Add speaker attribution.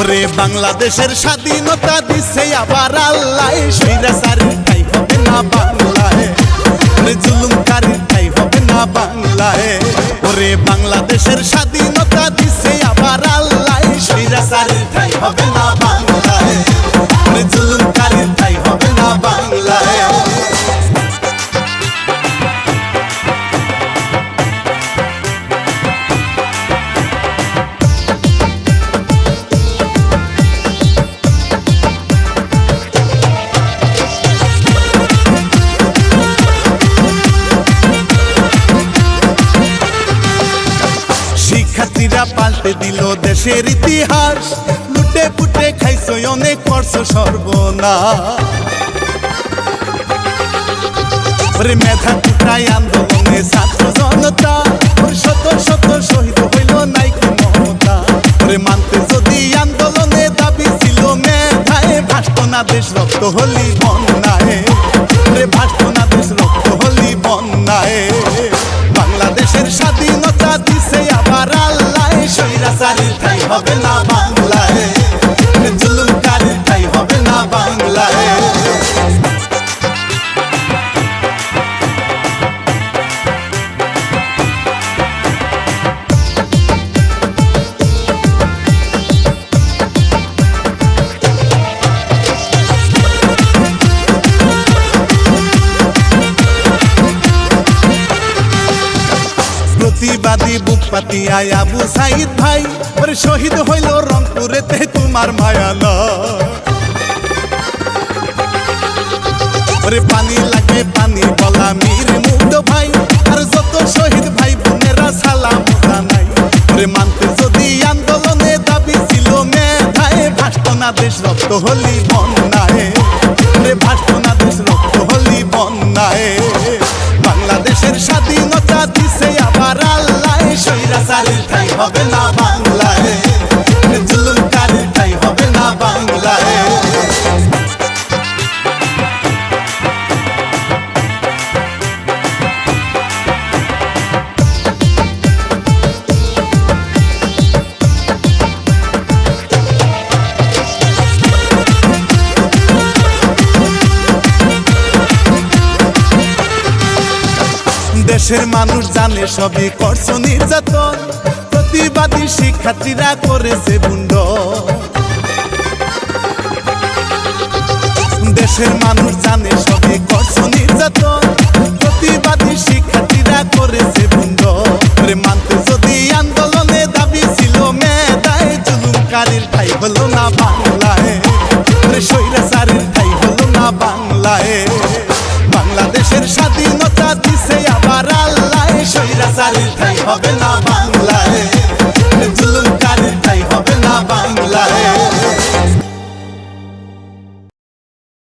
Speaker 1: ওরে বাংলাদেশের স্বাধীনতা দিছে আবার আল্লাহ, স্বৈরাচারীর ঠাই হবে না বাংলায়, ওরে জুলুমকারীর ঠাই হবে না বাংলায়। ওরে বাংলাদেশের স্বাধীনতা দিছে আবার আল্লাহ, স্বৈরাচারীর ঠাই হবে না বাংলায়, ওরে জুলুমকারীর ঠাই হবে না বাংলায়। শিক্ষার্থীরা পাল্টে দিল দেশের ইতিহাস, লুটে পুটে খাইছো অনেক করছো সর্বনাশ। মেধা কুটাই আন্দোলনে ছাত্র জনতা, শত শত শহীদ হইল নাইকি মমতা। মানতে যদি আন্দোলনে দাবি ছিল মেধায়, ভাসত না দেশ রক্ত হলি বন্যায়, ভাসত না দেশ রক্ত হলি বন্যায়। বাংলাদেশের স্বাধীনতা দিছে আবার আল্লাহ, স্বৈরাচারীর ঠাই হবে না বাংলায়, জুলুমকারীর ঠাই হবে না বাংলায়। প্রতিবাদী বুক পাতিয়া আবু সাইদ ভাই, ওরে শহীদ হইল রংপুরেতে তোমার মায়ালা। ওরে পানি লাগে পানি বলা মীর মুগ্ধ ভাই, আর যত শহীদ ভাই বোনেরা সালাম জানাই। ওরে মানতে যদি আন্দোলনে দাবি ছিল মেধায়, ভাসত না দেশ রক্ত হলি বন্যায়, ওরে ভাসত না দেশ রক্ত হলি বন্যায়। বাংলাদেশের স্বাধীনতা দিছে আবার আল্লাহ, স্বৈরাচারীর ঠাই হবে না বাংলায়, জুলুমকারীর ঠাই হবে না বাংলায়। দেশের মানুষ জানে সবই করছো নির্যাতন, প্রতিবাদী শিক্ষার্থীরা করেছে বুন্ড। দেশের মানুষ জানে সবই করছো নির্যাতন, প্রতিবাদী শিক্ষার্থীরা করেছে বুন্ড। মানতে যদি আন্দোলনে দাবি ছিল মেধায়, জুলুমকারীর ঠাই হলো না বাংলায়, স্বৈরাচারীর ঠাই হলো না বাংলায়। বাংলাদেশের স্বাধীনতা দিছে আবার আল্লাহ, স্বৈরাচারীর ঠাই হবে না।